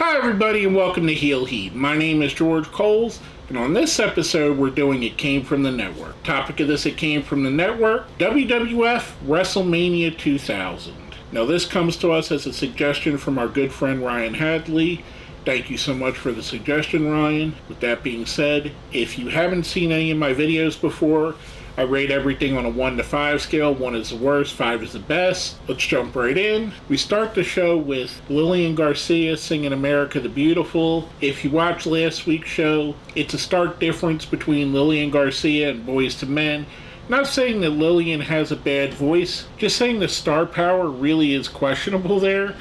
Hi everybody and welcome to Heel Heat. My name is George Coles, and on this episode we're doing It Came From the Network. Topic of this It Came From the Network, WWF Wrestlemania 2000. Now this comes to us as a suggestion from our good friend Ryan Hadley. Thank you so much for the suggestion, Ryan. With that being said, if you haven't seen any of my videos before, I rate everything on a 1 to 5 scale. 1 is the worst, 5 is the best. Let's jump right in. We start the show with Lillian Garcia singing America the Beautiful. If you watched last week's show, it's a stark difference between Lillian Garcia and Boyz II Men. Not saying that Lillian has a bad voice, just saying the star power really is questionable there.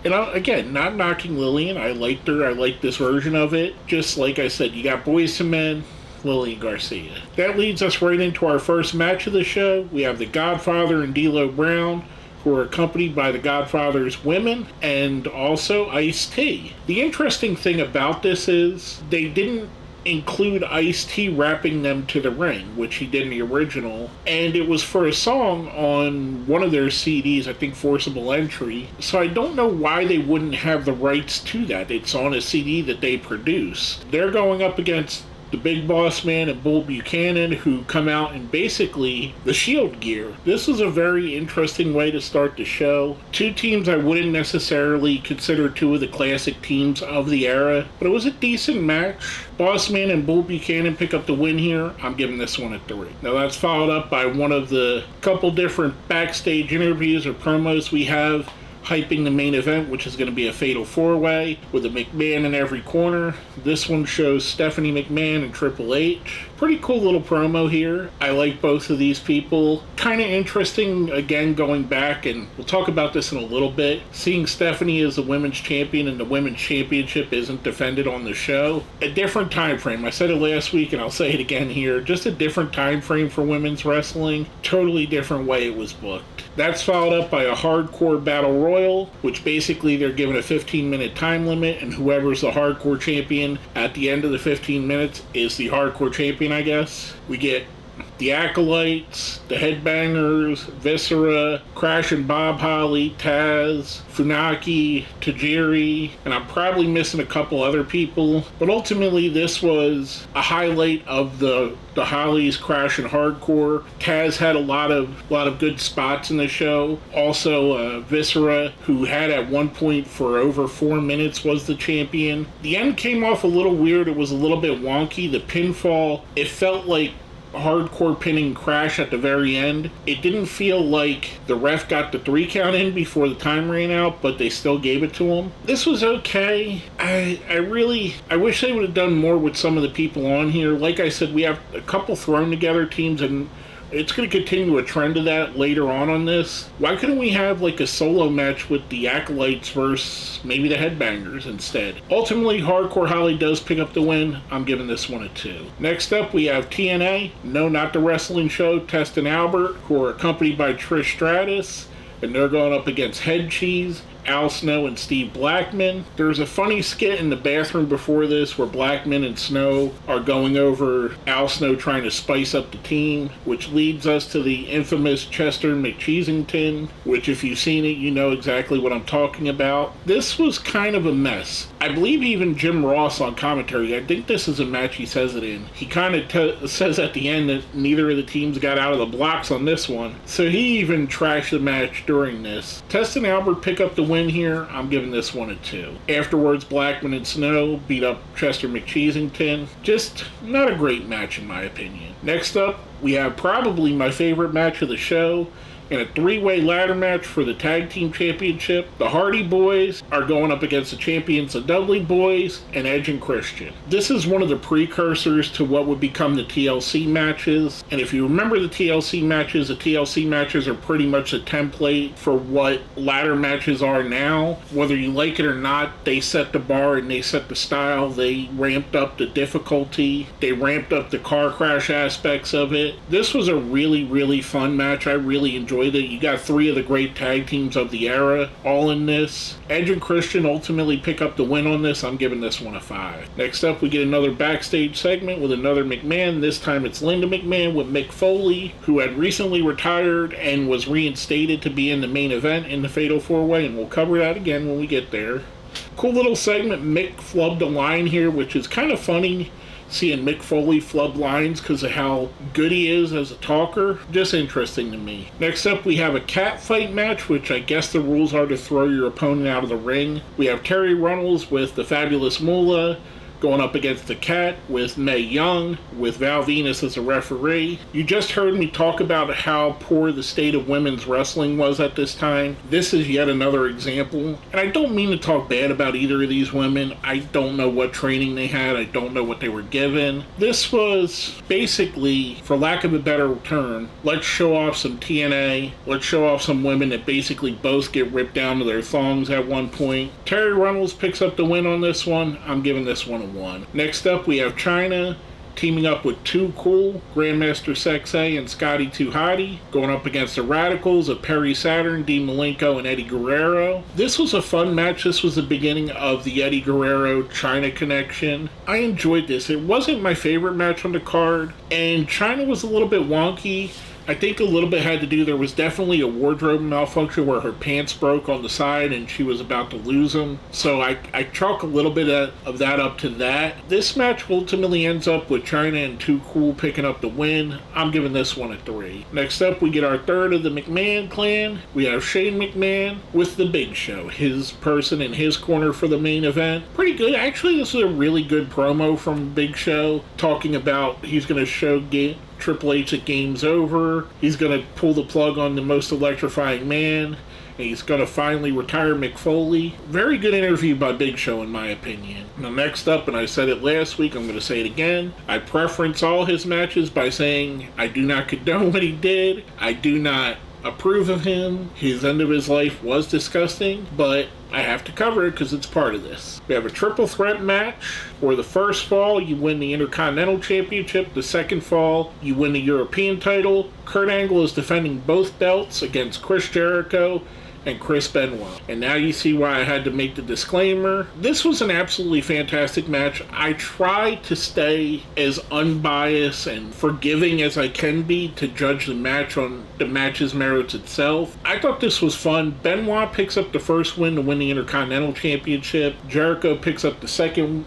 And again, not knocking Lillian. I liked her. I liked this version of it. Just like I said, you got Boyz II Men, Lillian Garcia. That leads us right into our first match of the show. We have the Godfather and D'Lo Brown, who are accompanied by the Godfather's women and also Ice-T. The interesting thing about this is they didn't include Ice-T rapping them to the ring, which he did in the original, and it was for a song on one of their CDs, I think Forcible Entry, so I don't know why they wouldn't have the rights to that. It's on a CD that they produce. They're going up against the Big Boss Man and Bull Buchanan, who come out in basically the Shield gear. This was a very interesting way to start the show. Two teams I wouldn't necessarily consider two of the classic teams of the era, but it was a decent match. Boss Man and Bull Buchanan pick up the win here. I'm giving this one a 3. Now that's followed up by one of the couple different backstage interviews or promos we have hyping the main event, which is going to be a fatal 4-way with a McMahon in every corner. This one shows Stephanie McMahon and Triple H. Pretty cool little promo here. I like both of these people. Kind of interesting, again, going back, and we'll talk about this in a little bit, seeing Stephanie as the women's champion and the women's championship isn't defended on the show. A different time frame. I said it last week and I'll say it again here. Just a different time frame for women's wrestling. Totally different way it was booked. That's followed up by a hardcore battle royal, which basically they're given a 15-minute time limit, and whoever's the hardcore champion at the end of the 15 minutes is the hardcore champion, I guess. We get the Acolytes, the Headbangers, Viscera, Crash and Bob Holly, Taz, Funaki, Tajiri, and I'm probably missing a couple other people. But ultimately, this was a highlight of the Hollies, Crash, and Hardcore. Taz had a lot of good spots in the show. Also, Viscera, who had at one point for over 4 minutes was the champion. The end came off a little weird. It was a little bit wonky. The pinfall, it felt like hardcore pinning Crash at the very end. It didn't feel like the ref got the 3 count in before the time ran out, but they still gave it to him. This was okay. I wish they would have done more with some of the people on here. Like I said, we have a couple thrown together teams, and it's going to continue a trend of that later on this. Why couldn't we have like a solo match with the Acolytes versus maybe the Headbangers instead? Ultimately, Hardcore Holly does pick up the win. I'm giving this one a 2. Next up, we have TNA. No, not the wrestling show. Test and Albert, who are accompanied by Trish Stratus, and they're going up against Head Cheese, Al Snow, and Steve Blackman. There's a funny skit in the bathroom before this where Blackman and Snow are going over Al Snow trying to spice up the team, which leads us to the infamous Chester McCheesington, which if you've seen it, you know exactly what I'm talking about. This was kind of a mess. I believe even Jim Ross on commentary, I think this is a match he says it in. He kind of says at the end that neither of the teams got out of the blocks on this one, so he even trashed the match during this. Test and Albert pick up the win here. I'm giving this one a 2. Afterwards, Blackman and Snow beat up Chester McCheesington. Just not a great match in my opinion. Next up, we have probably my favorite match of the show, in a 3-way ladder match for the Tag Team Championship. The Hardy Boys are going up against the champions, the Dudley Boys, and Edge and Christian. This is one of the precursors to what would become the TLC matches. And if you remember the TLC matches are pretty much a template for what ladder matches are now. Whether you like it or not, they set the bar and they set the style. They ramped up the difficulty. They ramped up the car crash aspects of it. This was a really, really fun match. I really enjoyed it. You got 3 of the great tag teams of the era all in this. Edge and Christian ultimately pick up the win on this. I'm giving this one a 5. Next up, we get another backstage segment with another McMahon. This time it's Linda McMahon with Mick Foley, who had recently retired and was reinstated to be in the main event in the Fatal 4-Way, and we'll cover that again when we get there. Cool little segment. Mick flubbed a line here, which is kind of funny. Seeing Mick Foley flub lines because of how good he is as a talker. Just interesting to me. Next up, we have a cat fight match, which I guess the rules are to throw your opponent out of the ring. We have Terry Runnels with the Fabulous Moolah going up against the Cat with Mae Young, with Val Venus as a referee. You just heard me talk about how poor the state of women's wrestling was at this time. This is yet another example. And I don't mean to talk bad about either of these women. I don't know what training they had. I don't know what they were given. This was basically, for lack of a better term, let's show off some TNA. Let's show off some women that basically both get ripped down to their thongs at one point. Terry Runnels picks up the win on this one. I'm giving this one a 1. Next up, we have China teaming up with Too Cool, Grandmaster Sexay, and Scotty 2 Hotty, going up against the Radicals of Perry Saturn, Dean Malenko, and Eddie Guerrero. This was a fun match. This was the beginning of the Eddie Guerrero-China connection. I enjoyed this. It wasn't my favorite match on the card, and China was a little bit wonky. I think a little bit had to do, there was definitely a wardrobe malfunction where her pants broke on the side and she was about to lose them. So I chalk a little bit of that up to that. This match ultimately ends up with China and Too Cool picking up the win. I'm giving this one a 3. Next up, we get our third of the McMahon clan. We have Shane McMahon with The Big Show, his person in his corner for the main event. Pretty good. Actually, this is a really good promo from Big Show, talking about he's going to show Triple H at Game's Over. He's going to pull the plug on the most electrifying man. And he's going to finally retire Mick Foley. Very good interview by Big Show, in my opinion. Now, next up, and I said it last week, I'm going to say it again. I preference all his matches by saying I do not condone what he did. I do not approve of him. His end of his life was disgusting, but I have to cover it because it's part of this. We have a triple threat match where the first fall, you win the Intercontinental Championship. The second fall, you win the European title. Kurt Angle is defending both belts against Chris Jericho and Chris Benoit. And now you see why I had to make the disclaimer. This was an absolutely fantastic match. I try to stay as unbiased and forgiving as I can be to judge the match on the match's merits itself. I thought this was fun. Benoit picks up the first win to win the Intercontinental Championship. Jericho picks up the second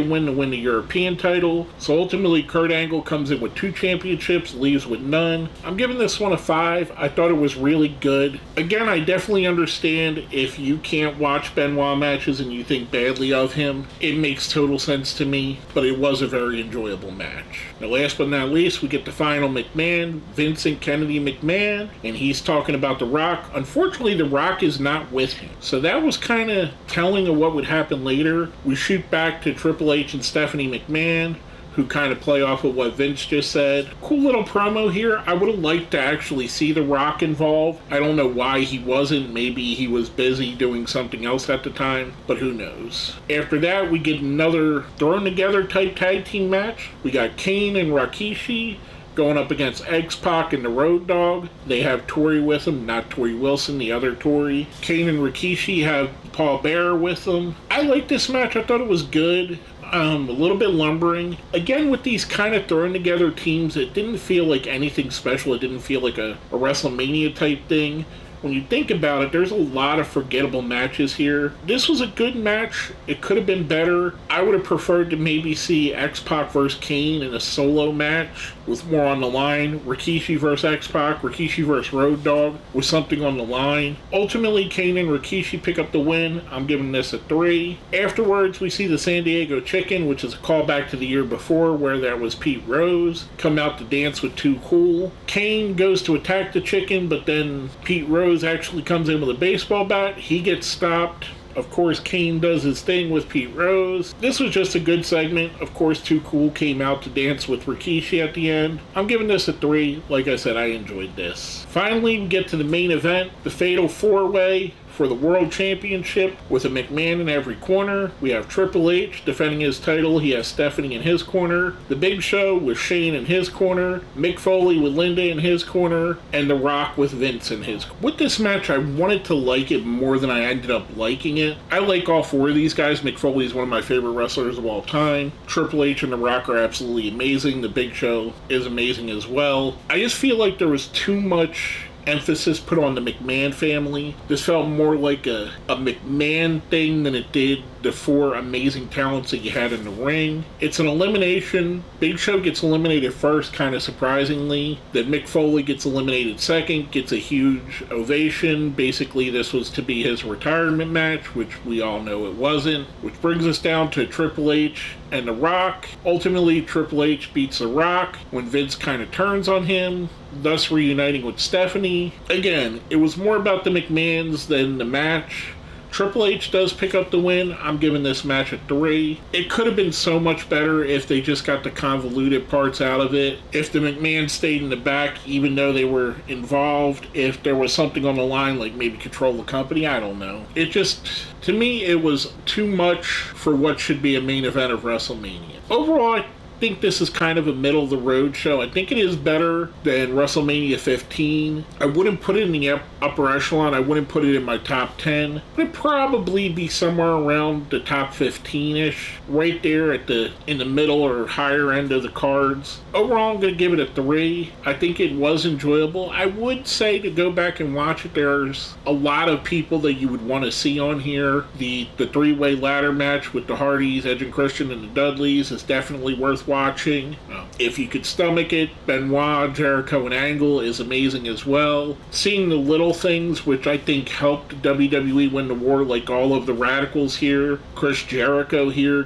win to win the European title. So ultimately, Kurt Angle comes in with 2 championships, leaves with none. I'm giving this one a 5. I thought it was really good. Again, I definitely understand if you can't watch Benoit matches and you think badly of him. It makes total sense to me, but it was a very enjoyable match. Now, last but not least, we get the final McMahon, Vincent Kennedy McMahon, and he's talking about The Rock. Unfortunately, The Rock is not with him, so that was kind of telling of what would happen later. We shoot back to Triple H and Stephanie McMahon, who kind of play off of what Vince just said. Cool little promo here. I would have liked to actually see The Rock involved. I don't know why he wasn't. Maybe he was busy doing something else at the time, but who knows. After that, we get another thrown together type tag team match. We got Kane and Rikishi going up against X-Pac and the Road Dogg. They have Tori with them, not Tori Wilson, the other Tori. Kane and Rikishi have Paul Bearer with them. I like this match. I thought it was good. A little bit lumbering. Again, with these kind of thrown together teams, it didn't feel like anything special. It didn't feel like a WrestleMania type thing. When you think about it, there's a lot of forgettable matches here. This was a good match. It could have been better. I would have preferred to maybe see X-Pac versus Kane in a solo match with more on the line. Rikishi versus X-Pac, Rikishi versus Road Dogg with something on the line. Ultimately, Kane and Rikishi pick up the win. I'm giving this a 3. Afterwards, we see the San Diego Chicken, which is a callback to the year before where that was Pete Rose, come out to dance with Too Cool. Kane goes to attack the Chicken, but then Pete Rose actually comes in with a baseball bat. He gets stopped. Of course, Kane does his thing with Pete Rose. This was just a good segment. Of course, Too Cool came out to dance with Rikishi at the end. I'm giving this a 3. Like I said, I enjoyed this. Finally, we get to the main event, the Fatal 4-Way for the World Championship with a McMahon in every corner. We have Triple H defending his title. He has Stephanie in his corner. The Big Show with Shane in his corner. Mick Foley with Linda in his corner. And The Rock with Vince in his. With this match, I wanted to like it more than I ended up liking it. I like all 4 of these guys. Mick Foley is one of my favorite wrestlers of all time. Triple H and The Rock are absolutely amazing. The Big Show is amazing as well. I just feel like there was too much emphasis put on the McMahon family. This felt more like a McMahon thing than it did the four amazing talents that you had in the ring. It's an elimination. Big Show gets eliminated first, kind of surprisingly. Then Mick Foley gets eliminated second, gets a huge ovation. Basically, this was to be his retirement match, which we all know it wasn't. Which brings us down to Triple H and The Rock. Ultimately, Triple H beats The Rock when Vince kind of turns on him, thus reuniting with Stephanie. Again, it was more about the McMahons than the match. Triple H does pick up the win. I'm giving this match a 3. It could have been so much better if they just got the convoluted parts out of it. If the McMahons stayed in the back, even though they were involved. If there was something on the line, like maybe control the company, I don't know. It just, to me, it was too much for what should be a main event of WrestleMania. Overall, I think this is kind of a middle of the road show. I think it is better than WrestleMania 15. I wouldn't put it in the upper echelon. I wouldn't put it in my top 10. But it'd probably be somewhere around the top 15-ish, right there at in the middle or higher end of the cards. Overall, I'm going to give it a 3. I think it was enjoyable. I would say to go back and watch it, there's a lot of people that you would want to see on here. The three-way ladder match with the Hardys, Edge and Christian, and the Dudleys is definitely worth watching. If you could stomach it, Benoit, Jericho, and Angle is amazing as well. Seeing the little things, which I think helped WWE win the war, like all of the Radicals here, Chris Jericho here,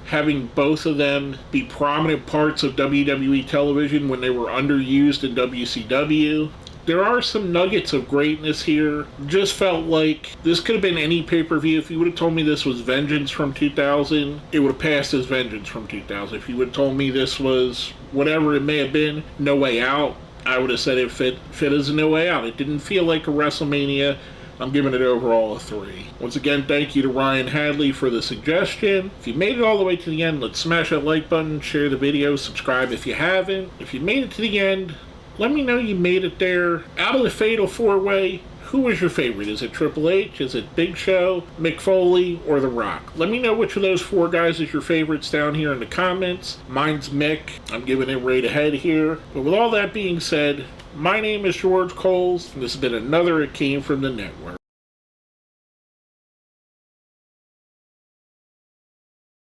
having both of them be prominent parts of WWE television when they were underused in WCW. There are some nuggets of greatness here. Just felt like this could have been any pay-per-view. If you would have told me this was Vengeance from 2000, it would have passed as Vengeance from 2000. If you would have told me this was whatever it may have been, No Way Out, I would have said it fit as a No Way Out. It didn't feel like a WrestleMania. I'm giving it overall a 3. Once again, thank you to Ryan Hadley for the suggestion. If you made it all the way to the end, let's smash that like button, share the video, subscribe if you haven't. If you made it to the end, let me know you made it there. Out of the Fatal 4-Way, who was your favorite? Is it Triple H? Is it Big Show, Mick Foley, or The Rock? Let me know which of those 4 guys is your favorites down here in the comments. Mine's Mick. I'm giving it right ahead here. But with all that being said, my name is George Coles, and this has been another It Came From The Network.